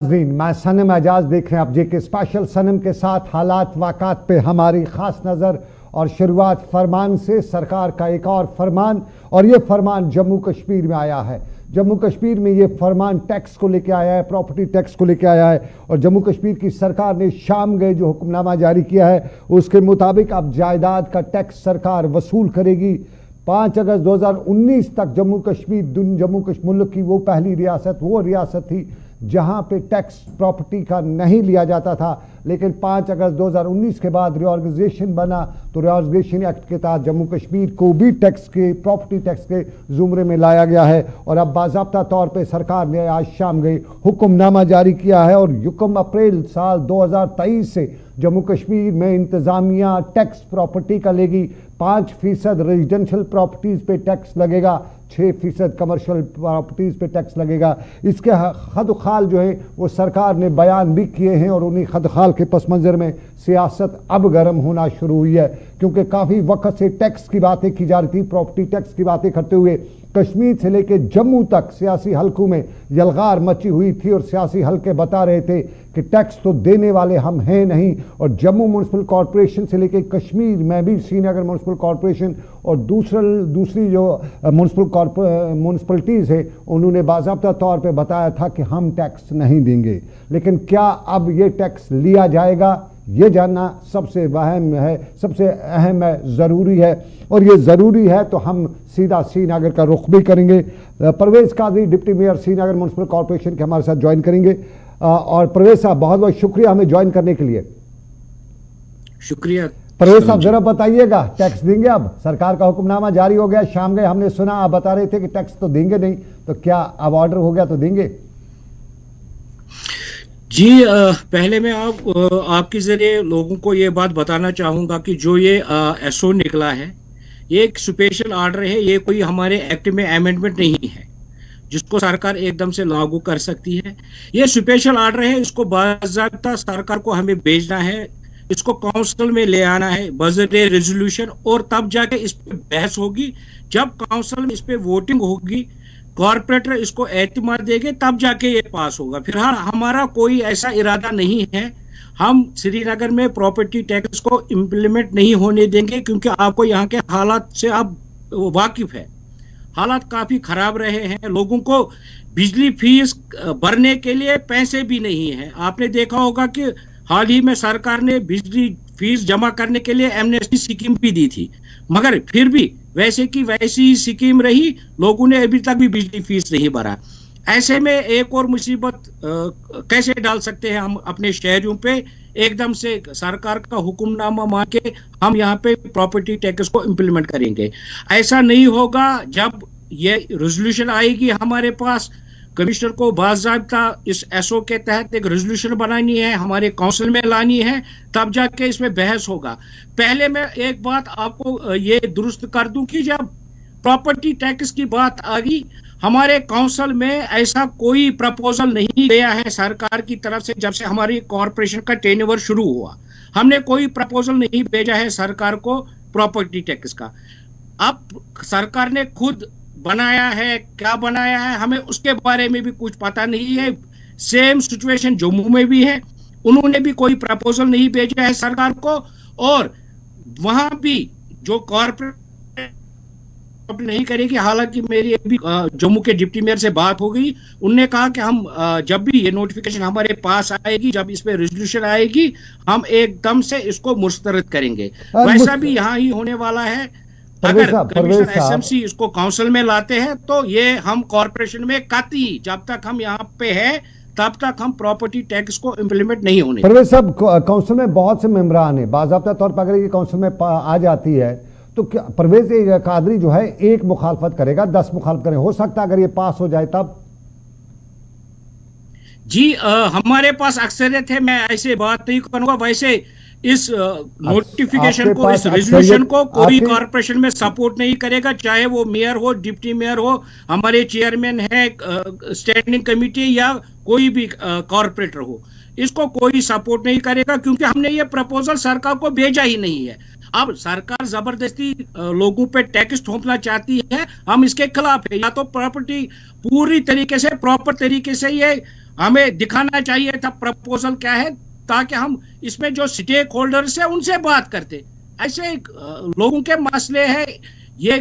मैं सनम एजाज देख रहे हैं आप जेके स्पेशल सनम के साथ हालात वाक़ात पे हमारी ख़ास नज़र। और शुरुआत फरमान से, सरकार का एक और फरमान, और ये फरमान जम्मू कश्मीर में आया है। जम्मू कश्मीर में ये फरमान टैक्स को लेके आया है, प्रॉपर्टी टैक्स को लेके आया है। और जम्मू कश्मीर की सरकार ने शाम गए जो हुक्मनामा जारी किया है उसके मुताबिक अब जायदाद का टैक्स सरकार वसूल करेगी। 5 अगस्त 2019 तक जम्मू कश्मीर मुल्क की वो पहली रियासत थी जहां पे टैक्स प्रॉपर्टी का नहीं लिया जाता था। लेकिन 5 अगस्त 2019 के बाद रिऑर्गेनाइजेशन बना, तो रिऑर्गेनाइजेशन एक्ट के तहत जम्मू कश्मीर को भी प्रॉपर्टी टैक्स के ज़ुमरे में लाया गया है। और अब बाज़ाब्ता तौर पे सरकार ने आज शाम गई हुक्मनामा जारी किया है और युकम अप्रैल साल 2023 से जम्मू कश्मीर में इंतज़ामिया टैक्स प्रॉपर्टी का लेगी। 5% रेजिडेंशियल प्रॉपर्टीज़ पे टैक्स लगेगा, 6% कमर्शियल प्रॉपर्टीज़ पे टैक्स लगेगा। इसके खद खाल जो है वो सरकार ने बयान भी किए हैं और उन्हीं खद खाल के पस मंज़र में सियासत अब गर्म होना शुरू हुई है, क्योंकि काफ़ी वक्त से टैक्स की बातें की जा रही थी। प्रॉपर्टी टैक्स की बातें करते हुए कश्मीर से लेकर जम्मू तक सियासी हलकों में यलगार मची हुई थी और सियासी हलके बता रहे थे कि टैक्स तो देने वाले हम हैं नहीं। और जम्मू म्यूनसिपल कॉरपोरेशन से लेकर कश्मीर में भी श्रीनगर म्यूनसिपल कॉरपोरेशन और दूसरी जो म्यूनसिपलिटीज़ है उन्होंने बाज़ाब्ता तौर पे बताया था कि हम टैक्स नहीं देंगे। लेकिन क्या अब ये टैक्स लिया जाएगा, ये जानना सबसे अहम है, ज़रूरी है। और ये ज़रूरी है तो हम सीधा श्रीनगर का रुख भी करेंगे। Parvez Qadri deputy mayor Srinagar municipal corporation के हमारे साथ ज्वाइन करेंगे। और परवेज़ साहब बहुत बहुत शुक्रिया हमें ज्वाइन करने के लिए। शुक्रिया। परवेज़ साहब जरा बताइएगा, टैक्स देंगे? अब सरकार का हुक्मनामा जारी हो गया, शाम गए हमने सुना, आप बता रहे थे कि टैक्स तो देंगे नहीं, तो क्या अब ऑर्डर हो गया तो देंगे? जी, पहले मैं आपके जरिए लोगों को ये बात बताना चाहूंगा कि जो ये एसओ निकला है ये एक स्पेशल ऑर्डर है, ये कोई हमारे एक्ट में अमेंडमेंट नहीं है जिसको सरकार एकदम से लागू कर सकती है। ये स्पेशल ऑर्डर है, इसको बाज़ाब्ता सरकार को हमें भेजना है, इसको काउंसिल में ले आना है बजट रेजोल्यूशन, और तब जाके इस पे बहस होगी। जब काउंसिल में इस पे वोटिंग होगी, कॉर्पोरेटर इसको एतमाद देंगे, तब जाके ये पास होगा। फिलहाल हमारा कोई ऐसा इरादा नहीं है, हम श्रीनगर में प्रॉपर्टी टैक्स को इम्प्लीमेंट नहीं होने देंगे, क्योंकि आपको यहाँ के हालात से आप वाकिफ है। हालात काफी खराब रहे हैं, लोगों को बिजली फीस भरने के लिए पैसे भी नहीं है। आपने देखा होगा कि हाल ही में सरकार ने बिजली फीस जमा करने के लिए एमनेस्टी स्कीम भी दी थी, मगर फिर भी वैसे की वैसी स्कीम रही, लोगों ने अभी तक भी बिजली फीस नहीं भरा। ऐसे में एक और मुसीबत कैसे डाल सकते हैं हम अपने शहरियों पे? एकदम से सरकार का हुक्मनामा मान के हम यहाँ पे प्रॉपर्टी टैक्स को इम्प्लीमेंट करेंगे, ऐसा नहीं होगा। जब ये रेजोल्यूशन आएगी हमारे पास, कमिश्नर को बाज़ाब्ता इस एसओ के तहत एक रेजोल्यूशन बनानी है, हमारे काउंसिल में लानी है, तब जाके इसमें बहस होगा। पहले मैं एक बात आपको ये दुरुस्त कर दूं कि जब प्रॉपर्टी टैक्स की बात आ गई, हमारे काउंसिल में ऐसा कोई प्रपोजल नहीं गया है सरकार की तरफ से। जब से हमारी कॉर्पोरेशन का टेन्योवर शुरू हुआ, हमने कोई प्रपोजल नहीं भेजा है सरकार को प्रॉपर्टी टैक्स का। अब सरकार ने खुद बनाया है, क्या बनाया है हमें उसके बारे में भी कुछ पता नहीं है। सेम सिचुएशन जम्मू में भी है, उन्होंने भी कोई प्रपोजल नहीं भेजा है सरकार को। और वहां भी जो कॉर्पोरेट नहीं करेगी, हालांकि मेरी अभी जम्मू के डिप्टी मेयर से बात हो गई, उनने कहा कि हम जब भी ये नोटिफिकेशन हमारे पास आएगी, जब इस पे रेजोल्यूशन आएगी, हम एकदम से इसको मुस्तरद करेंगे। वैसा भी यहाँ ही होने वाला है। अगर कमिश्नर एसएमसी इसको काउंसिल में लाते हैं तो ये हम कॉर्पोरेशन में कतई, जब तक हम यहाँ पे है तब तक हम प्रॉपर्टी टैक्स को इम्प्लीमेंट नहीं होने। परवेज साहब, काउंसिल में बहुत से मेंबरान है, बाज़ाब्ता तौर पर अगर ये काउंसिल में आ जाती है तो क्या परवेज कादरी जो है एक मुखालफत करेगा, 10 मुखालफत करें? हो सकता है अगर ये पास हो जाए तब? जी, हमारे पास अक्सरियत है, मैं ऐसे बात नहीं करूंगा। वैसे इस नोटिफिकेशन को, इस रेजोल्यूशन को कोई कॉर्पोरेशन में सपोर्ट नहीं करेगा, चाहे वो मेयर हो, डिप्टी मेयर हो, हमारे चेयरमैन है स्टैंडिंग कमेटी, या कोई भी कॉर्पोरेटर हो, इसको कोई सपोर्ट नहीं करेगा, क्योंकि हमने ये प्रपोजल सरकार को भेजा ही नहीं है। अब सरकार जबरदस्ती लोगों पे टैक्स थोपना चाहती है, हम इसके खिलाफ है। या तो प्रॉपर्टी पूरी तरीके से, प्रॉपर तरीके से ये हमें दिखाना चाहिए था प्रपोजल क्या है, ताकि हम इसमें जो स्टेक होल्डर्स है उनसे बात करते। ऐसे लोगों के मसले हैं, ये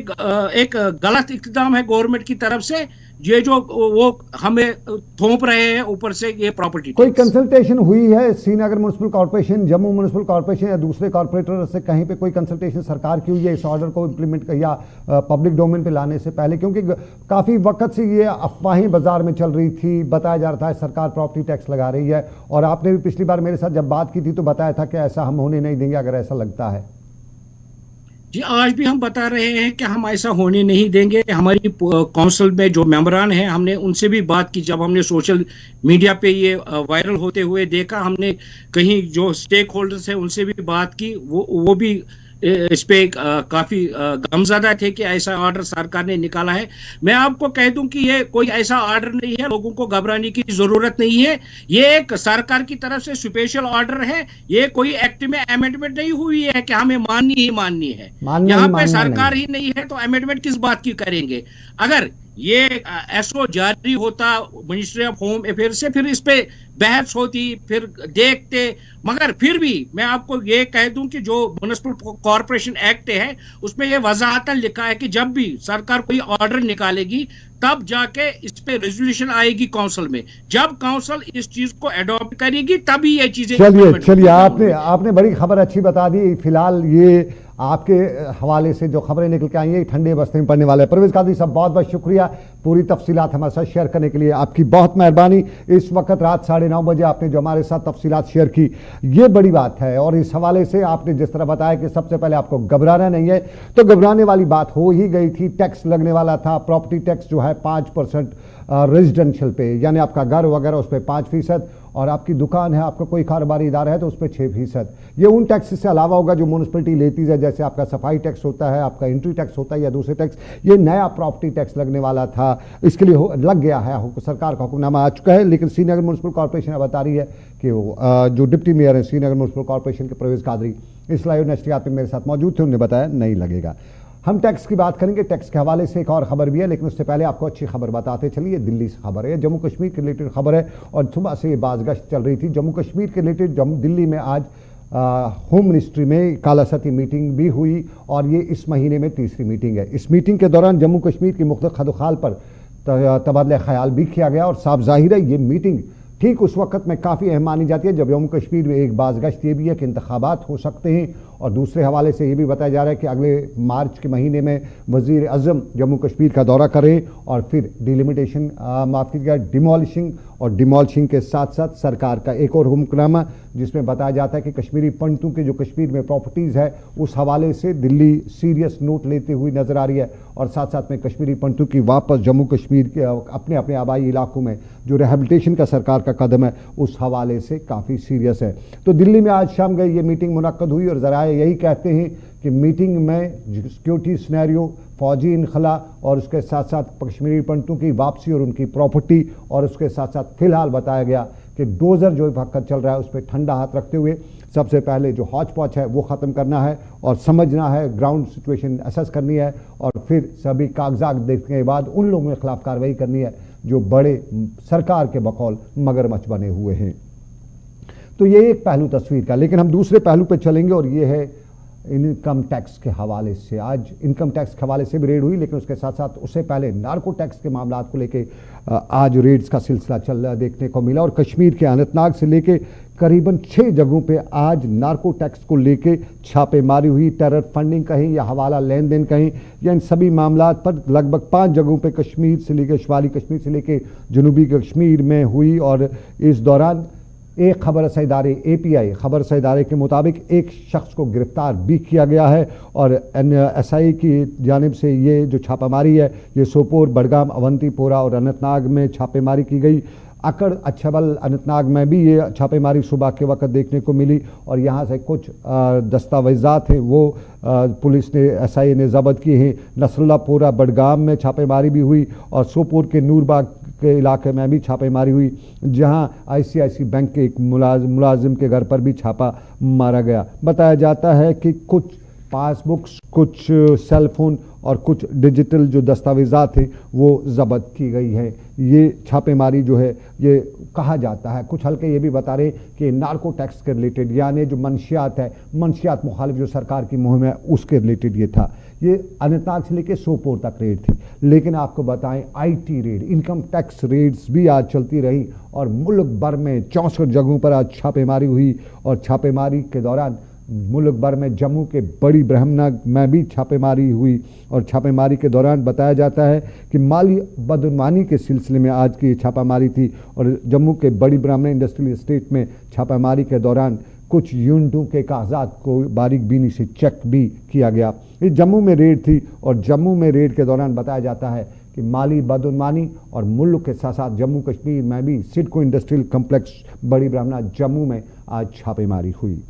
एक गलत इक़दाम है गवर्नमेंट की तरफ से, ये जो वो हमें थोप रहे हैं ऊपर से ये प्रॉपर्टी। कोई कंसल्टेशन हुई है Srinagar municipal corporation, Jammu municipal corporation या दूसरे कॉर्पोरेटर से कहीं पे कोई कंसल्टेशन सरकार की हुई है इस ऑर्डर को इम्प्लीमेंट या पब्लिक डोमेन पे लाने से पहले? क्योंकि काफ़ी वक्त से ये अफवाहें बाजार में चल रही थी, बताया जा रहा था सरकार प्रॉपर्टी टैक्स लगा रही है, और आपने भी पिछली बार मेरे साथ जब बात की थी तो बताया था कि ऐसा हम होने नहीं देंगे अगर ऐसा लगता है। जी, आज भी हम बता रहे हैं कि हम ऐसा होने नहीं देंगे। हमारी काउंसिल में जो मेंबरान हैं, हमने उनसे भी बात की। जब हमने सोशल मीडिया पे ये वायरल होते हुए देखा, हमने कहीं जो स्टेक होल्डर्स हैं उनसे भी बात की, वो भी इस पे काफी गमज़दा थे कि ऐसा ऑर्डर सरकार ने निकाला है। मैं आपको कह दूं कि ये कोई ऐसा ऑर्डर नहीं है, लोगों को घबराने की जरूरत नहीं है। ये एक सरकार की तरफ से स्पेशल ऑर्डर है, ये कोई एक्ट में अमेंडमेंट नहीं हुई है कि हमें माननी ही माननी है। यहाँ पे सरकार ही नहीं है तो अमेंडमेंट किस बात की करेंगे? अगर ये एसओ जारी होता मिनिस्ट्री ऑफ होम अफेयर से, फिर इस पे बहस होती, फिर देखते। मगर फिर भी मैं आपको ये कह दूं कि जो म्युनिसिपल कॉर्पोरेशन एक्ट है उसमें ये वजाहतन लिखा है कि जब भी सरकार कोई ऑर्डर निकालेगी तब जाके इस पे रेजोल्यूशन आएगी काउंसिल में। जब काउंसिल इस चीज को अडॉप्ट करेगी तभी ये चीजें। चलिए आपने बड़ी खबर अच्छी बता दी। फिलहाल ये आपके हवाले से जो खबरें निकल के आई हैं ठंडे बस्ते में पड़ने वाले हैं। परवेज कादरी साहब, बहुत बहुत शुक्रिया पूरी तफसीलात हमारे साथ शेयर करने के लिए, आपकी बहुत मेहरबानी। इस वक्त रात 9:30 बजे आपने जो हमारे साथ तफसीलात शेयर की, ये बड़ी बात है। और इस हवाले से आपने जिस तरह बताया कि सबसे पहले आपको घबराना नहीं है, तो घबराने वाली बात हो ही गई थी। टैक्स लगने वाला था, प्रॉपर्टी टैक्स जो है 5% रेजिडेंशियल पे, यानी आपका घर वगैरह उस पर 5%, और आपकी दुकान है, आपका कोई कारोबारी इदारा है तो उस पर 6%। ये उन टैक्स से अलावा होगा जो म्यूनिसिपैलिटी लेती है, जैसे आपका सफाई टैक्स होता है, आपका एंट्री टैक्स होता है या दूसरे टैक्स। ये नया प्रॉपर्टी टैक्स लगने वाला था, इसके लिए लग गया है, सरकार का हुक्मनामा आ चुका है। लेकिन श्रीनगर म्युनिसिपल कॉर्पोरेशन बता रही है कि जो डिप्टी मेयर है श्रीनगर म्युनिसिपल कॉर्पोरेशन के परवेज कादरी इस लाइव नशरियात में मेरे साथ मौजूद थे, उन्होंने बताया नहीं लगेगा। हम टैक्स की बात करेंगे, टैक्स के हवाले से एक और खबर भी है, लेकिन उससे पहले आपको अच्छी खबर बताते चलिए। दिल्ली से खबर है, जम्मू कश्मीर के रिलेटेड खबर है, और सुबह से ये बाज़गश्त चल रही थी जम्मू कश्मीर के रिलेटेड। दिल्ली में आज होम मिनिस्ट्री में कालासती मीटिंग भी हुई, और ये इस महीने में तीसरी मीटिंग है। इस मीटिंग के दौरान जम्मू कश्मीर की मुख्तलिफ खदोखाल पर तबादला ख्याल भी किया गया, और साफ जाहिर है ये मीटिंग ठीक उस वक्त में काफ़ी अहम मानी जाती है जब जम्मू कश्मीर में एक बाज़गश्त ये भी है कि इंतखाबात हो सकते हैं। और दूसरे हवाले से ये भी बताया जा रहा है कि अगले मार्च के महीने में वज़ीर आज़म जम्मू कश्मीर का दौरा करें, और फिर डिलिमिटेशन माफ़ कीजिएगा डिमॉलिशिंग के साथ साथ सरकार का एक और हुक्मनामा जिसमें बताया जाता है कि कश्मीरी पंडितों के जो कश्मीर में प्रॉपर्टीज़ है उस हवाले से दिल्ली सीरियस नोट लेते हुए नज़र आ रही है, और साथ साथ में कश्मीरी पंडितों की वापस जम्मू कश्मीर के अपने अपने आबाई इलाकों में जो रिहेबिलिटेशन का सरकार का कदम है उस हवाले से काफ़ी सीरियस है। तो दिल्ली में आज शाम गई ये मीटिंग मुनक्कद हुई, और ज़रा यही कहते हैं कि मीटिंग में सिक्योरिटी सिनेरियो, फौजी इनखला, और उसके साथ साथ कश्मीरी पंडितों की वापसी और उनकी प्रॉपर्टी, और उसके साथ साथ फिलहाल बताया गया कि डोजर जो वक्त चल रहा है उस पर ठंडा हाथ रखते हुए सबसे पहले जो हौच पौच है वो ख़त्म करना है और समझना है, ग्राउंड सिचुएशन असेस करनी है, और फिर सभी कागजात देखने के बाद उन लोगों के खिलाफ कार्रवाई करनी है जो बड़े सरकार के बकौल मगरमच्छ बने हुए हैं। तो ये एक पहलू तस्वीर का, लेकिन हम दूसरे पहलू पे चलेंगे, और ये है इनकम टैक्स के हवाले से। आज इनकम टैक्स के हवाले से भी रेड हुई, लेकिन उसके साथ साथ उससे पहले नार्को टैक्स के मामला को लेके आज रेड्स का सिलसिला देखने को मिला, और कश्मीर के अनंतनाग से लेके करीबन 6 जगहों पे आज नार्को टैक्स को लेके छापेमारी हुई। टेरर फंडिंग कहीं या हवाला लेन देन कहीं, या इन सभी मामला पर लगभग 5 जगहों पे कश्मीर से लेकर शुमाली कश्मीर से लेकर जनूबी कश्मीर में हुई। और इस दौरान एक खबर रसा इदारे API खबर रसा इदारे के मुताबिक एक शख्स को गिरफ्तार भी किया गया है, और NSI की जानिब से ये जो छापामारी है ये सोपोर, बडगाम, अवंतीपोरा और अनंतनाग में छापेमारी की गई। अकड़, अच्छबल, अनंतनाग में भी ये छापेमारी सुबह के वक्त देखने को मिली, और यहाँ से कुछ दस्तावेज़ात हैं वो पुलिस ने SI ने ज़ब्त किए हैं। नसरुल्लापुरा, बडगाम में छापेमारी भी हुई, और सोपोर के नूरबाग के इलाके में भी छापेमारी हुई, जहां ICICI बैंक के एक मुलाजिम के घर पर भी छापा मारा गया। बताया जाता है कि कुछ पासबुक्स, कुछ सेल फोन और कुछ डिजिटल जो दस्तावेज़ात थे वो ज़ब्त की गई है। ये छापेमारी जो है ये कहा जाता है, कुछ हल्के ये भी बता रहे कि नार्को टैक्स के रिलेटेड, यानी जो मंशियात है, मंशियात मुखालिफ जो सरकार की मुहिम है उसके रिलेटेड ये था। ये अनंतनाग से लेकर सोपोर तक रेड थी। लेकिन आपको बताएं IT raid, income tax raids भी आज चलती रही और मुल्क भर में 64 जगहों पर आज छापेमारी हुई। और छापेमारी के दौरान मुल्क भर में जम्मू के बड़ी ब्रह्मनगर में भी छापेमारी हुई। और छापेमारी के दौरान बताया जाता है कि माली बदनवानी के सिलसिले में आज की छापामारी थी। और जम्मू के बड़ी ब्राह्मण इंडस्ट्रियल एस्टेट में छापामारी के दौरान कुछ यूनिटों के कागजात को बारीक बीनी से चेक भी किया गया। ये जम्मू में रेड थी और जम्मू में रेड के दौरान बताया जाता है कि माली बदनवानी और मुल्क के साथ साथ जम्मू कश्मीर में भी सिडको इंडस्ट्रियल कम्प्लेक्स बड़ी ब्राह्मणा जम्मू में आज छापेमारी हुई।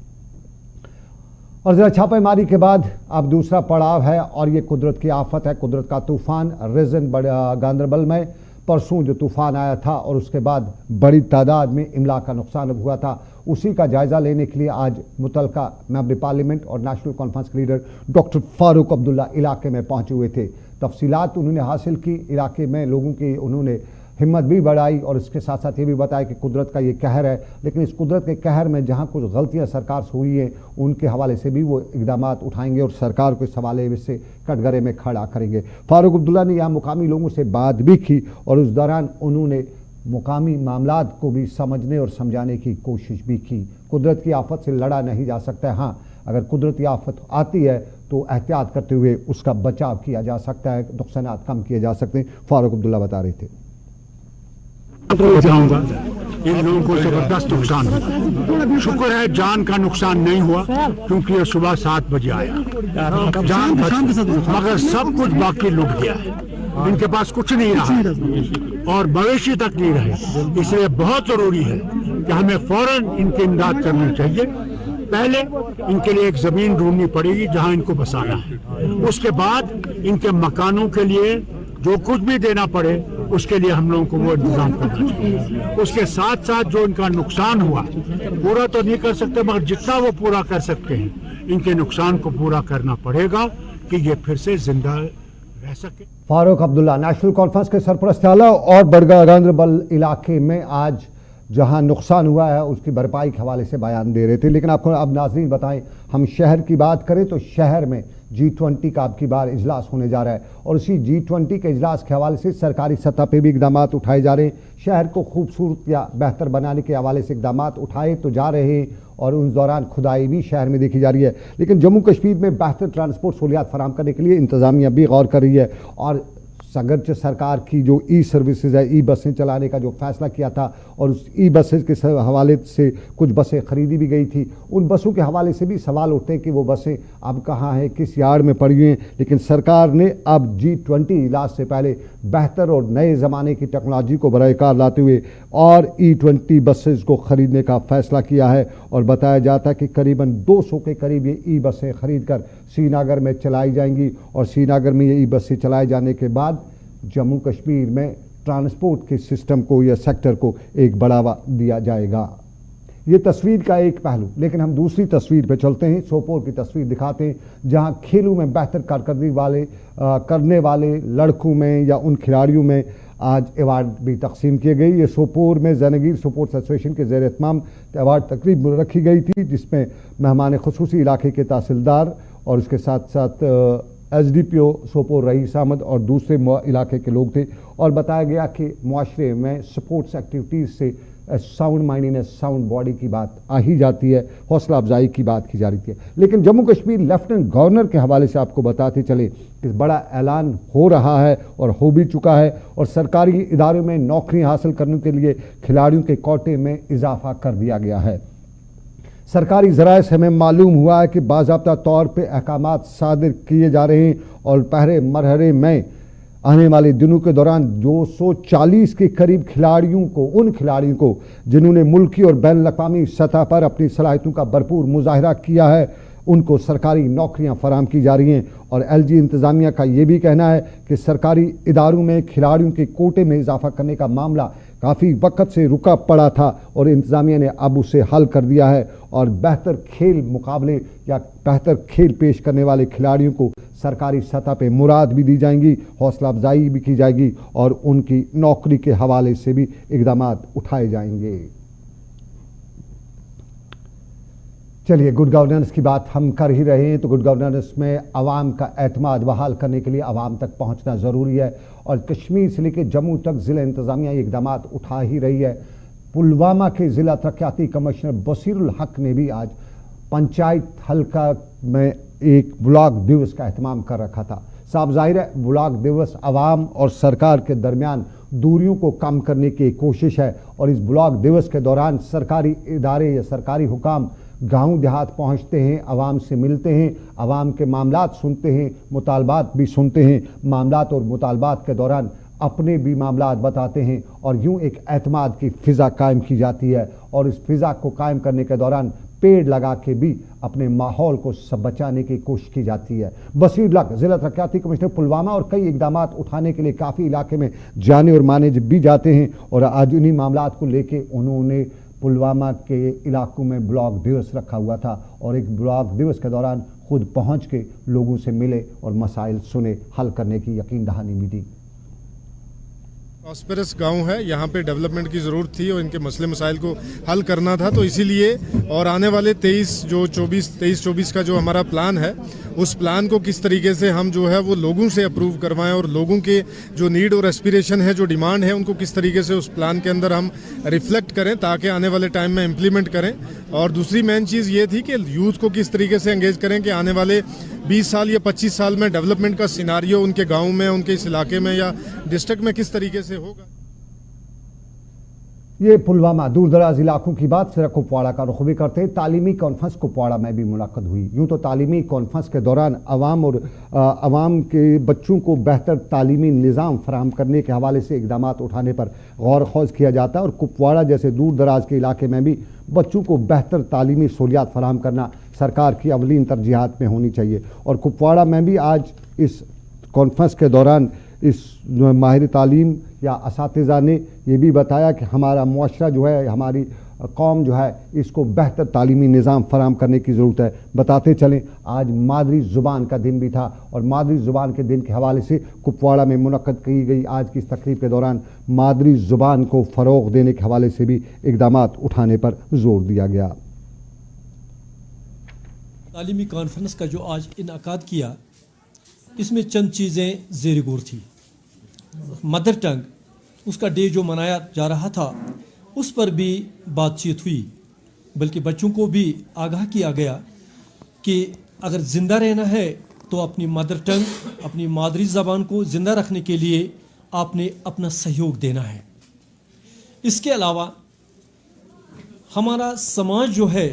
और ज़रा छापेमारी के बाद अब दूसरा पड़ाव है और ये कुदरत की आफत है, कुदरत का तूफ़ान रिजन गांदरबल में परसों जो तूफ़ान आया था और उसके बाद बड़ी तादाद में इमला का नुकसान हुआ था, उसी का जायज़ा लेने के लिए आज मुतलका मेंबर पार्लियामेंट और नेशनल कॉन्फ्रेंस के लीडर डॉक्टर फारूक अब्दुल्ला इलाके में पहुंचे हुए थे। तफसीलात उन्होंने हासिल की, इलाके में लोगों की उन्होंने हिम्मत भी बढ़ाई और इसके साथ साथ ये भी बताया कि कुदरत का ये कहर है, लेकिन इस कुदरत के कहर में जहाँ कुछ गलतियाँ सरकार से हुई हैं उनके हवाले से भी वो इकदाम उठाएंगे और सरकार को इस हवाले से कटघरे में खड़ा करेंगे। फारूक अब्दुल्ला ने यहाँ मुकामी लोगों से बात भी की और उस दौरान उन्होंने मुकामी मामलात को भी समझने और समझाने की कोशिश भी की। कुदरत की आफत से लड़ा नहीं जा सकता है, हाँ अगर कुदरती आफत आती है तो एहतियात करते हुए उसका बचाव किया जा सकता है, नुकसानात कम किए जा सकते हैं। फारूक अब्दुल्ला बता रहे थे। जाऊंगा, इन लोगों को जबरदस्त नुकसान हुआ। शुक्र है जान का नुकसान नहीं हुआ क्योंकि ये सुबह 7 बजे आया, जान मगर सब कुछ बाकी लुट गया है। इनके पास कुछ नहीं रहा और मवेशी तक नहीं रहे। इसलिए बहुत जरूरी है कि हमें फौरन इनकी इमदाद करनी चाहिए। पहले इनके लिए एक जमीन ढूंढनी पड़ेगी जहां इनको बसाना है, उसके बाद इनके मकानों के लिए जो कुछ भी देना पड़े उसके लिए हम लोगों को वो इंतजाम करना चाहिए। उसके साथ साथ जो इनका नुकसान हुआ पूरा तो नहीं कर सकते मगर जितना वो पूरा कर सकते हैं इनके नुकसान को पूरा करना पड़ेगा कि ये फिर से जिंदा रह सके। फारूक अब्दुल्ला नेशनल कॉन्फ्रेंस के सरपरस्त आला और बड़गा गांदरबल इलाके में आज जहां नुकसान हुआ है उसकी भरपाई के हवाले से बयान दे रहे थे। लेकिन आपको अब नाज़रीन बताएं, हम शहर की बात करें तो शहर में G20 का अब की बार इजलास होने जा रहा है और उसी G20 के इजलास के हवाले से सरकारी सतह पे भी इकदाम उठाए जा रहे हैं। शहर को खूबसूरत या बेहतर बनाने के हवाले से इकदाम उठाए तो जा रहे हैं और उस दौरान खुदाई भी शहर में देखी जा रही है। लेकिन जम्मू कश्मीर में बेहतर ट्रांसपोर्ट सहूलियात फराम करने के लिए इंतज़ामिया भी गौर कर रही है और अगरचे सरकार की जो सर्विसेज है, बसें चलाने का जो फैसला किया था और उस बसेज के हवाले से कुछ बसें खरीदी भी गई थी, उन बसों के हवाले से भी सवाल उठते हैं कि वो बसें अब कहाँ हैं, किस यार्ड में पड़ी हुई हैं। लेकिन सरकार ने अब G20 इजलास से पहले बेहतर और नए ज़माने की टेक्नोलॉजी को बरकार लाते हुए और E20 बसेज को ख़रीदने का फ़ैसला किया है और बताया जाता है कि करीबन 200 के करीब ये बसें खरीद कर श्रीनगर में चलाई जाएंगी और श्रीनगर में ये बसें चलाए जाने के बाद जम्मू कश्मीर में ट्रांसपोर्ट के सिस्टम को या सेक्टर को एक बढ़ावा दिया जाएगा। ये तस्वीर का एक पहलू। लेकिन हम दूसरी तस्वीर पे चलते हैं, सोपोर की तस्वीर दिखाते हैं जहां खेलों में बेहतर कारकर्दगी करने वाले लड़कों में या उन खिलाड़ियों में आज अवार्ड भी तकसीम किए गए। ये सोपोर में जैनगीर स्पोर्ट्स एसोसिएशन के ज़ेर एहतमाम अवार्ड तकरीब रखी गई थी जिसमें मेहमान खुसूसी इलाके के तहसीलदार और उसके साथ साथ SDPO सोपोर रईस अहमद और दूसरे इलाके के लोग थे और बताया गया कि मुआशरे में स्पोर्ट्स एक्टिविटीज़ से साउंड माइंडनेस, साउंड बॉडी की बात आ ही जाती है, हौसला अफजाई की बात की जा रही थी। लेकिन जम्मू कश्मीर लेफ्टिनेंट गवर्नर के हवाले से आपको बताते चले कि बड़ा ऐलान हो रहा है और हो भी चुका है और सरकारी इदारों में नौकरी हासिल करने के लिए खिलाड़ियों के कोटे में इजाफा कर दिया गया है। सरकारी ज़राए से हमें मालूम हुआ है कि बाज़ाब्ता तौर पर अहकामात सादिर किए जा रहे हैं और पहले मरहले में आने वाले दिनों के दौरान 240 के करीब खिलाड़ियों को, उन खिलाड़ियों को जिन्होंने मुल्की और बैन अवी सतह पर अपनी सलाहियतों का भरपूर मुजाहरा किया है, उनको सरकारी नौकरियां फराम की जा रही हैं। और LG इंतज़ामिया का ये भी कहना है कि सरकारी इदारों में खिलाड़ियों के कोटे में इजाफा करने का मामला काफ़ी वक्त से रुका पड़ा था और इंतज़ामिया ने अब उसे हल कर दिया है और बेहतर खेल मुकाबले या बेहतर खेल पेश करने वाले खिलाड़ियों को सरकारी सतह पे मुराद भी दी जाएंगी, हौसला अफजाई भी की जाएगी और उनकी नौकरी के हवाले से भी इक़दाम उठाए जाएंगे। चलिए, गुड गवर्नेंस की बात हम कर ही रहे हैं तो गुड गवर्नेंस में आवाम का एतमाद बहाल करने के लिए आवाम तक पहुंचना ज़रूरी है और कश्मीर से लेकर जम्मू तक ज़िला इंतज़ामिया ये इक़दाम उठा ही रही है। पुलवामा के ज़िला तरक्याती कमिश्नर बसीरुल हक ने भी आज पंचायत हल्का में एक ब्लॉक दिवस का एहतमाम कर रखा था। साफ ज़ाहिर है ब्लॉक दिवस आवाम और सरकार के दरमियान दूरियों को कम करने की कोशिश है और इस ब्लॉक दिवस के दौरान सरकारी इदारे या सरकारी हुकाम गांव देहात पहुंचते हैं, आवाम से मिलते हैं, आवाम के मामलात सुनते हैं, मुतालबात भी सुनते हैं, मामलात और मुतालबात के दौरान अपने भी मामलात बताते हैं और यूं एक एतमाद की फ़िज़ा कायम की जाती है और इस फ़िज़ा को कायम करने के दौरान पेड़ लगा के भी अपने माहौल को सब बचाने की कोशिश की जाती है। बसीर लक ज़िला तरक्याती कमिश्नर पुलवामा और कई इक़दाम उठाने के लिए काफ़ी इलाके में जाने और माने भी जाते हैं और आज उन्हीं मामलात को लेके उन्होंने पुलवामा के इलाकों में ब्लॉक दिवस रखा हुआ था और एक ब्लॉक दिवस के दौरान खुद पहुंच के लोगों से मिले और मसाइल सुने, हल करने की यकीन दहानी भी दी। प्रॉस्पेरस गांव है, यहाँ पे डेवलपमेंट की ज़रूरत थी और इनके मसले मसाइल को हल करना था, तो इसीलिए और आने वाले 23-24 का जो हमारा प्लान है उस प्लान को किस तरीके से हम जो है वो लोगों से अप्रूव करवाएं और लोगों के जो नीड और एस्पिरेशन है, जो डिमांड है, उनको किस तरीके से उस प्लान के अंदर हम रिफ्लेक्ट करें ताकि आने वाले टाइम में इम्प्लीमेंट करें। और दूसरी मेन चीज़ ये थी कि यूथ को किस तरीके से एंगेज करें कि आने वाले 20 साल या 25 साल में डेवलपमेंट का सिनारियो उनके गाँव में, उनके इस इलाके में या डिस्ट्रिक्ट में किस तरीके से होगा। ये पुलवामा दूर दराज इलाकों की बात। सिर्फ कुपवाड़ा का रुख भी करते हैं। तालीमी कॉन्फ्रेंस कुपवाड़ा में भी मुलाकात हुई। यूँ तो तालीमी कॉन्फ्रेंस के दौरान आवाम के बच्चों को बेहतर तालीमी निज़ाम फराहम करने के हवाले से इक़दाम उठाने पर गौर खौज किया जाता है और कुपवाड़ा जैसे दूर दराज के इलाके में भी बच्चों को बेहतर तालीमी सहूलियात फराहम करना सरकार की अवलीन तरजीहात में होनी चाहिए। और कुपवाड़ा में भी आज इस कॉन्फ्रेंस के दौरान इस माहिर तालीम या असातिज़ा ने यह भी बताया कि हमारा मुआशरा जो है, हमारी कौम जो है, इसको बेहतर तालीमी निज़ाम फराहम करने की ज़रूरत है। बताते चलें आज मादरी ज़ुबान का दिन भी था और मादरी ज़ुबान के दिन के हवाले से कुपवाड़ा में मुनक़्क़द की गई आज की इस तकरीब के दौरान मादरी ज़ुबान को फ़रोग़ देने के हवाले से भी इक़दाम उठाने पर ज़ोर दिया गया। तालीमी कॉन्फ्रेंस का जो आज इनअकाद किया, इसमें चंद चीज़ें ज़ेर गौर थी। मदर टंग, उसका डे जो मनाया जा रहा था उस पर भी बातचीत हुई, बल्कि बच्चों को भी आगाह किया गया कि अगर ज़िंदा रहना है तो अपनी मदर टंग, अपनी मादरी ज़बान को ज़िंदा रखने के लिए आपने अपना सहयोग देना है। इसके अलावा हमारा समाज जो है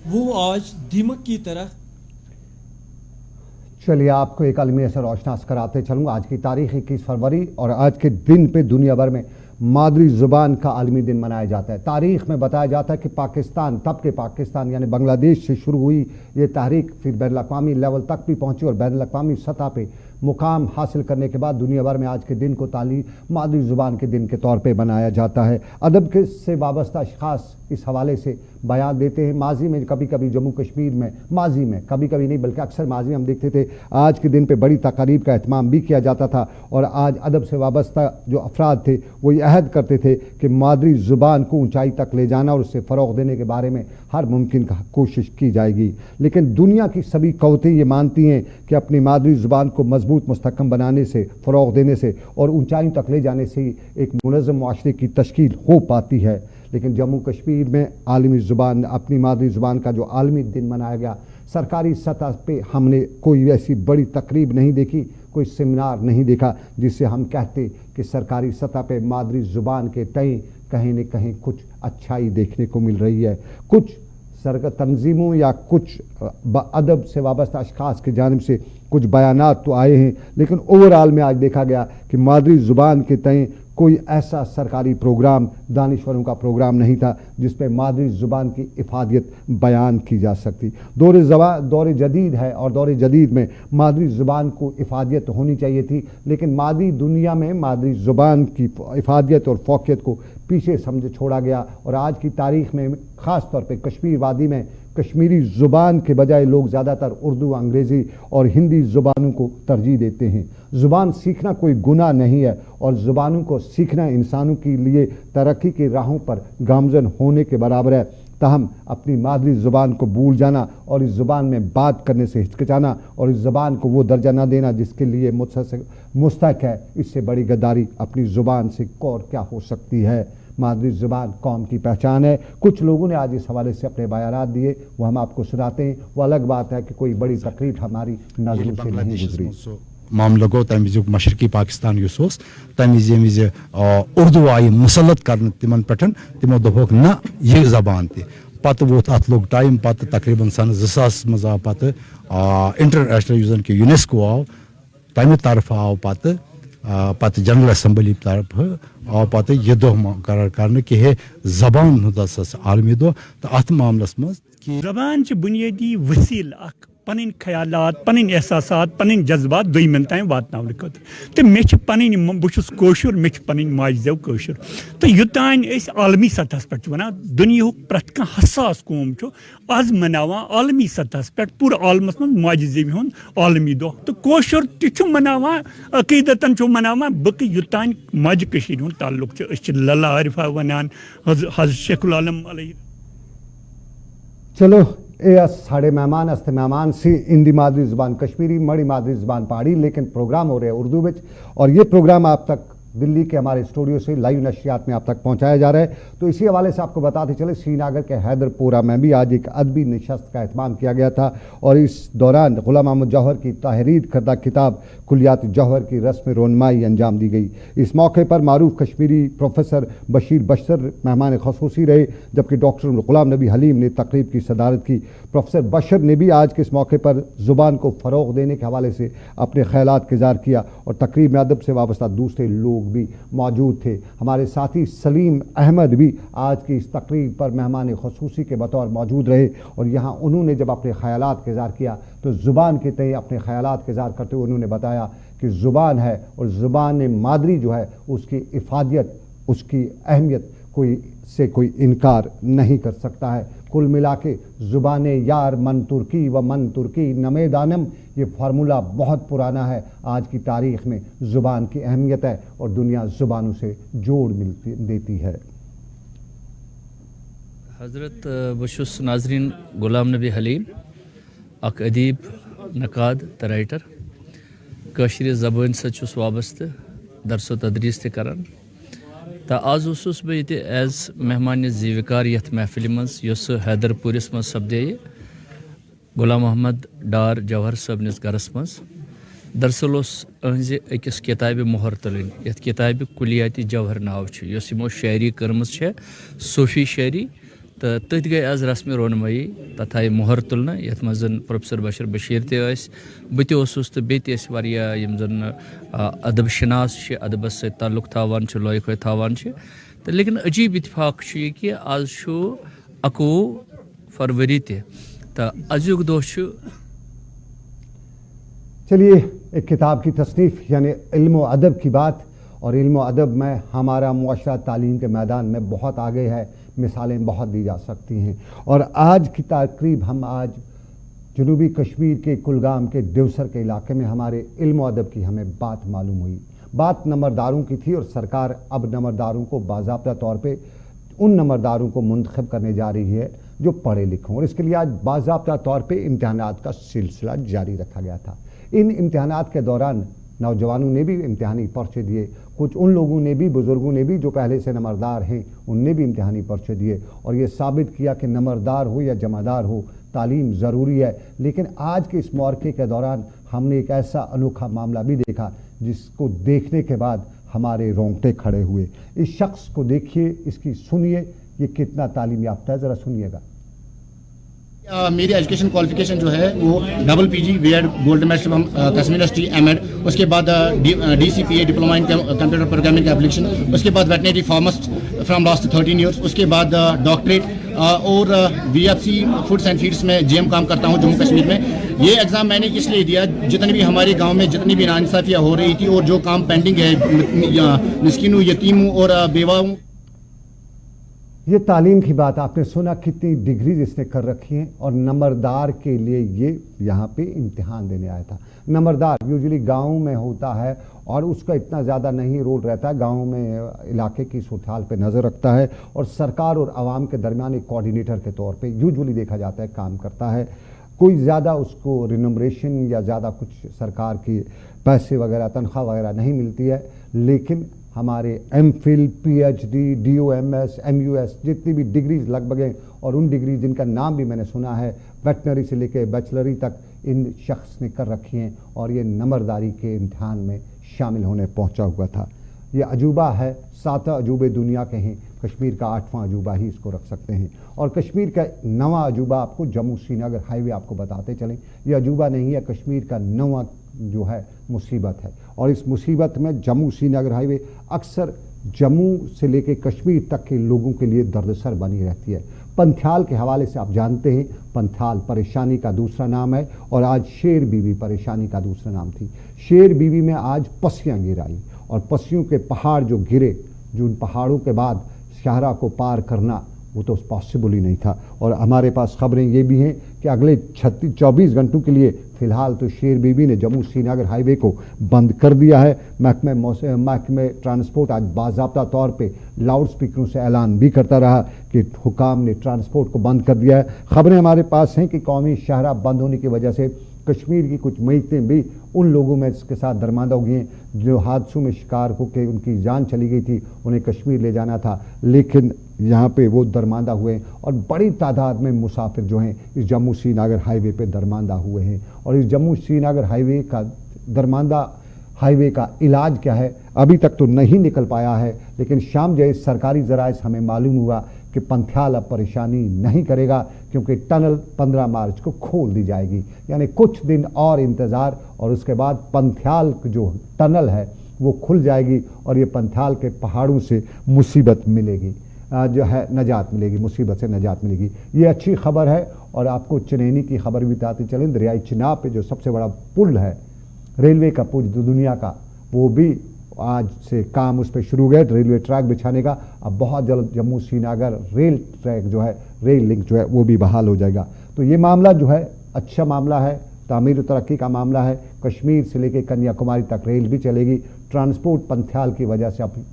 वो आज दीमक की तरह। चलिए आपको एक अलमी असर रोशनास कराते चलूँगा। आज की तारीख 21 फरवरी और आज के दिन पे दुनिया भर में मादरी ज़ुबान का आलमी दिन मनाया जाता है। तारीख़ में बताया जाता है कि पाकिस्तान, तब के पाकिस्तान यानी बांग्लादेश से शुरू हुई ये तहरीक फिर बैनुल-अक़वामी लेवल तक भी पहुंची और बैनुल-अक़वामी सतह पे मुकाम हासिल करने के बाद दुनिया भर में आज के दिन को मादरी ज़ुबान के दिन के तौर पे बनाया जाता है। अदब के से वाबस्ता अशख़ास इस हवाले से बयान देते हैं। माजी में कभी कभी जम्मू कश्मीर में, माजी में कभी कभी नहीं बल्कि अक्सर माजी में हम देखते थे आज के दिन पे बड़ी तकारीब का एहतमाम भी किया जाता था और आज अदब से वाबस्ता जो अफराद थे वो ये अहद करते थे कि मादरी ज़ुबान को ऊंचाई तक ले जाना और उससे फ़रोग़ देने के बारे में हर मुमकिन कोशिश की जाएगी। लेकिन दुनिया की सभी क़ौतें ये मानती हैं कि अपनी मादरी ज़ुबान को मजबूत मुस्तहकम बनाने से, फ़रोग़ देने से और ऊंचाई तक ले जाने से एक मुनज़्ज़म मुआशरे की तश्कील हो पाती है। लेकिन जम्मू कश्मीर में आलमी ज़ुबान, अपनी मादरी ज़ुबान का जो आलमी दिन मनाया गया, सरकारी सतह पे हमने कोई ऐसी बड़ी तकरीब नहीं देखी, कोई सेमिनार नहीं देखा जिससे हम कहते कि सरकारी सतह पे मादरी ज़ुबान के तय कहीं न कहीं कुछ अच्छाई देखने को मिल रही है। कुछ तंजीमों या कुछ अदब से वाबस्ता अशख़ास की जानिब से कुछ बयानात तो आए हैं, लेकिन ओवरऑल में आज देखा गया कि मादरी ज़ुबान के तय कोई ऐसा सरकारी प्रोग्राम, दानिश्वरों का प्रोग्राम नहीं था जिस पे मादरी ज़ुबान की इफादियत बयान की जा सकती। दौर जदीद है और दौर जदीद में मादरी ज़ुबान को इफादियत होनी चाहिए थी, लेकिन मादरी दुनिया में मादरी ज़ुबान की इफादियत और फोकियत को पीछे समझ छोड़ा गया। और आज की तारीख़ में ख़ास तौर पे कश्मीर वादी में कश्मीरी ज़ुबान के बजाय लोग ज़्यादातर उर्दू, अंग्रेज़ी और हिंदी ज़ुबानों को तरजीह देते हैं। ज़ुबान सीखना कोई गुनाह नहीं है और ज़ुबानों को सीखना इंसानों के लिए तरक्की की राहों पर गामज़न होने के बराबर है। ताहम अपनी मादरी ज़ुबान को भूल जाना और इस ज़ुबान में बात करने से हिचकिचाना और इस ज़ुबान को वो दर्जा न देना जिसके लिए मुस्तहक है, इससे बड़ी गद्दारी अपनी ज़ुबान से और क्या हो सकती है। मादरी ज़ुबान कौम की पहचान है। कुछ लोगों ने आज इस हवाले से अपने बयानात दिए, वो हम आपको सुनाते हैं। वो अलग बात है कि कोई बड़ी तकलीफ हमारी नज़रों से नहीं गुजरी। मामला गो तम विज मशरकी पाकिस्तान तम विज उर्दू आई मुसलत कर तिमन पे तिमो दोक न यह जबान तत वोत अत लोग टाइम पत तकरीबन सन 2000 मज आव पत इंटरनेशनल यूजन के यूनेस्को आव तमि तरफ आव पत जनरल असम्बली तरफ आव पत यह दह करार कर कि हे जबान हस आलमी दह तो अत मामलस मज जबान बुनियादी वसील पन ख्यालात, पन एहसासात, पन जज्बात दुयमन ताम वातन खुद तो मे पन बहुत कोशुर, मे पन माज जेव कोशुर तो युतान आलमी सतह पे वन दुनिया प्रत कह हसास कौम आज मनावा आलमी सतह पे पूरे आलमस मज माज जेव हुंद आलमी दह तो कोशुर तु मनावा अकीदतन मनावा बल्कि युतान मज हुंद ताल्लुक लला आरिफा वनान हज शेखुल आलम अलैहि। चलो ये साढ़े मेहमान अस्ते मेहमान सी हिंदी मादरी ज़ुबान कश्मीरी, मड़ी मादरी ज़ुबान पहाड़ी, लेकिन प्रोग्राम हो रहे हैं उर्दू में। और ये प्रोग्राम आप तक दिल्ली के हमारे स्टूडियो से लाइव नशियात में आप तक पहुंचाया जा रहा है। तो इसी हवाले से आपको बताते चले, श्रीनगर के हैदरपुरा में भी आज एक अदबी नशस्त का एहतमाम किया गया था और इस दौरान गुलाम अहमद जौहर की तहरीर करदा किताब कुलियात जौहर की रस्म रोनमाई अंजाम दी गई। इस मौके पर मारूफ कश्मीरी प्रोफेसर बशीर बशर मेहमान खसूसी रहे, जबकि डॉक्टर गुलाम नबी हलीम ने तकरीब की सदारत की। प्रोफेसर बशर ने भी आज के इस मौके पर ज़ुबान को फ़रोग़ देने के हवाले से अपने ख़यालात का इज़हार किया और तकरीब में अदब से वाबस्ता दूसरे लोग भी मौजूद थे। हमारे साथी सलीम अहमद भी आज की इस तकरीब पर मेहमान खसूसी के बतौर मौजूद रहे और यहाँ उन्होंने जब अपने ख़यालात का इज़हार किया तो ज़ुबान के तय अपने ख़यालात का इज़हार करते हुए उन्होंने बताया कि ज़ुबान है और ज़ुबान मादरी जो है उसकी इफ़ादियत, उसकी अहमियत कोई इनकार नहीं कर सकता है। कुल मिला के ज़ुबान यार मन तुर्की व मन तुर्की नमे दानम, ये फार्मूला बहुत पुराना है। आज की तारीख़ में ज़ुबान की अहमियत है और दुनिया ज़ुबानों से जोड़ देती है। हज़रत बशुस नाजरीन गुलाम नबी हलीम अक अदीब, नकाद तो राइटर, कश्मीर ज़बान सत वाबस्त दरस व तदरीस ते करान। तो आज उस बह ये एज मेहमान जीविकार यथ महफिल मज हैदरपुरिस मज सपदे गुलाम अहमद डार जौहर सबनिस गरस मज। दरअसल अहज अकिस किताब मोहर तुलन यथ किताब कुलियात जौहर नाव यमो शायरी कर्म सूफी शायरी तो तथ गई आज रस्म रोनमई तथ आई मोहर तुलना यथ मज प्रोफेसर बशर बशीर तस बह तो बेत यम जन अदब शनास अदबस सत ताल्लुक थावान लोक थावान तो लेकिन अजीब इतफाक ये कि आज 21 फरवरी तो अजुक दो। चलिए एक किताब की तसनीफ़ यानी इल्म व अदब की बात, और इल्म व अदब में हमारा मुआशरा तालीम के मैदान में बहुत आगे है, मिसालें बहुत दी जा सकती हैं। और आज की तकरीब हम आज जनूबी कश्मीर के कुलगाम के देवसर के इलाके में हमारे इल्म व अदब की हमें बात मालूम हुई। बात नंबरदारों की थी और सरकार अब नंबरदारों को बाज़ाब्ता तौर पे उन नंबरदारों को मुंतखब करने जा रही है जो पढ़े लिखे हों, और इसके लिए आज बाज़ाब्ता तौर पे इम्तिहानात का सिलसिला जारी रखा गया था। इन इम्तिहानात के दौरान नौजवानों ने भी इम्तिहानी पर्चे दिए, कुछ उन लोगों ने भी, बुज़ुर्गों ने भी जो पहले से नंबरदार हैं उनने भी इम्तिहानी पर्चे दिए और ये साबित किया कि नंबरदार हो या जमादार हो तालीम ज़रूरी है। लेकिन आज के इस मौक़े के दौरान हमने एक ऐसा अनोखा मामला भी देखा जिसको देखने के बाद हमारे रोंगटे खड़े हुए। इस शख्स को देखिए, इसकी सुनिए, ये कितना तालीम याफ्ता है, ज़रा सुनिएगा। मेरी एजुकेशन क्वालिफिकेशन जो है वो double PG BEd gold medal from Kashmir university MEd, उसके बाद DCPA diploma in computer programming application, उसके बाद veterinary pharmacist from last 13 years, उसके बाद डॉक्टरेट और बीएफसी फूड्स एंड फीड्स में जीएम काम करता हूँ जम्मू कश्मीर में। ये एग्ज़ाम मैंने इसलिए दिया, जितने भी हमारे गांव में जितनी भी नाइंसाफ़ियाँ हो रही थी और जो काम पेंडिंग है मिस्किनों यतीमों और बेवाओं। ये तालीम की बात आपने सुना, कितनी डिग्रीज इसने कर रखी हैं और नंबरदार के लिए ये यहाँ पे इम्तिहान देने आया था। नंबरदार यूजुअली गाँव में होता है और उसका इतना ज़्यादा नहीं रोल रहता है, गाँव में इलाके की सूरत पे नज़र रखता है और सरकार और आवाम के दरमियान एक कोऑर्डिनेटर के तौर पे यूजुअली देखा जाता है काम करता है। कोई ज़्यादा उसको रिनोमरेशन या ज़्यादा कुछ सरकार की पैसे वगैरह तनख्वाह वगैरह नहीं मिलती है, लेकिन हमारे एमफिल, पीएचडी, डीओएमएस, एमयूएस जितनी भी डिग्रीज लगभग हैं और उन डिग्री जिनका नाम भी मैंने सुना है, वेटनरी से लेकर बैचलरी तक इन शख्स ने कर रखी हैं और ये नंबरदारी के इम्तिहान में शामिल होने पहुंचा हुआ था। ये अजूबा है, 7 अजूबे दुनिया के हैं, कश्मीर का 8वां अजूबा ही इसको रख सकते हैं। और कश्मीर का 9वां अजूबा आपको जम्मू श्रीनगर हाईवे आपको बताते चलें, ये अजूबा नहीं है, कश्मीर का 9वां जो है मुसीबत है। और इस मुसीबत में जम्मू श्रीनगर हाईवे अक्सर जम्मू से लेकर कश्मीर तक के लोगों के लिए दर्दसर बनी रहती है। पंथाल के हवाले से आप जानते हैं, पंथाल परेशानी का दूसरा नाम है और आज शेर बीवी परेशानी का दूसरा नाम थी। शेर बीवी में आज पस्सियाँ गिर आई और पस्सियों के पहाड़ जो गिरे, जो उन पहाड़ों के बाद शाहरा को पार करना वो तो पॉसिबल ही नहीं था। और हमारे पास खबरें ये भी हैं कि अगले 24 घंटों के लिए फ़िलहाल तो शेर बीबी ने जम्मू श्रीनगर हाईवे को बंद कर दिया है। महकमे ट्रांसपोर्ट आज बाज़ाब्ता तौर पे लाउड स्पीकरों से ऐलान भी करता रहा कि हुकाम ने ट्रांसपोर्ट को बंद कर दिया है। खबरें हमारे पास हैं कि कौमी शाहरा बंद होने की वजह से कश्मीर की कुछ मैयतें भी उन लोगों में इसके साथ दरमांदा हो गई हैं जो हादसों में शिकार होकर उनकी जान चली गई थी, उन्हें कश्मीर ले जाना था, लेकिन यहाँ पे वो दरमांदा हुए और बड़ी तादाद में मुसाफिर जो हैं इस जम्मू श्रीनगर हाईवे पे दरमांदा हुए हैं। और इस जम्मू श्रीनगर हाईवे का दरमांदा हाईवे का इलाज क्या है अभी तक तो नहीं निकल पाया है, लेकिन शाम जैसे सरकारी ज़राए से हमें मालूम हुआ कि पंथाल अब परेशानी नहीं करेगा क्योंकि टनल 15 मार्च को खोल दी जाएगी। यानी कुछ दिन और इंतज़ार और उसके बाद पंथाल जो टनल है वो खुल जाएगी और ये पंथाल के पहाड़ों से मुसीबत मिलेगी, जो है नजात मिलेगी, मुसीबत से नजात मिलेगी। ये अच्छी खबर है। और आपको चनैनी की खबर भी बताते चलें, दरियाई चिनाब पे जो सबसे बड़ा पुल है रेलवे का पुल दुनिया का, वो भी आज से काम उस पर शुरू गए रेलवे ट्रैक बिछाने का। अब बहुत जल्द जम्मू श्रीनगर रेल ट्रैक जो है, रेल लिंक जो है वो भी बहाल हो जाएगा। तो ये मामला जो है अच्छा मामला है, तामीर तरक्की का मामला है। कश्मीर से लेकर कन्याकुमारी तक रेल भी चलेगी। ट्रांसपोर्ट पंथाल की वजह से अब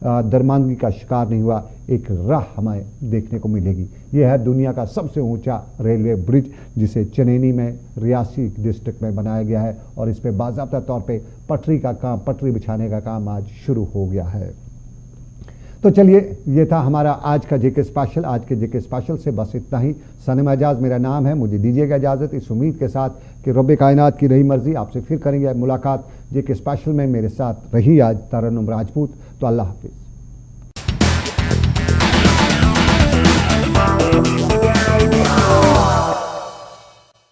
दरमांदगी का शिकार नहीं हुआ, एक राह हमें देखने को मिलेगी। यह है दुनिया का सबसे ऊंचा रेलवे ब्रिज जिसे चनैनी में रियासी डिस्ट्रिक्ट में बनाया गया है और इस पर बाज़ाब्ता तौर पे पटरी बिछाने का काम आज शुरू हो गया है। तो चलिए, ये था हमारा आज का जेके स्पेशल। आज के जेके स्पेशल से बस इतना ही। सनम एजाज मेरा नाम है, मुझे दीजिएगा इजाज़त इस उम्मीद के साथ कि रब्बे कायनात की रही मर्जी आपसे फिर करेंगे मुलाकात जेके स्पेशल में। मेरे साथ रही आज तरन्नुम राजपूत। तो अल्लाह हाफिज़।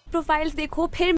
प्रोफाइल्स देखो फिर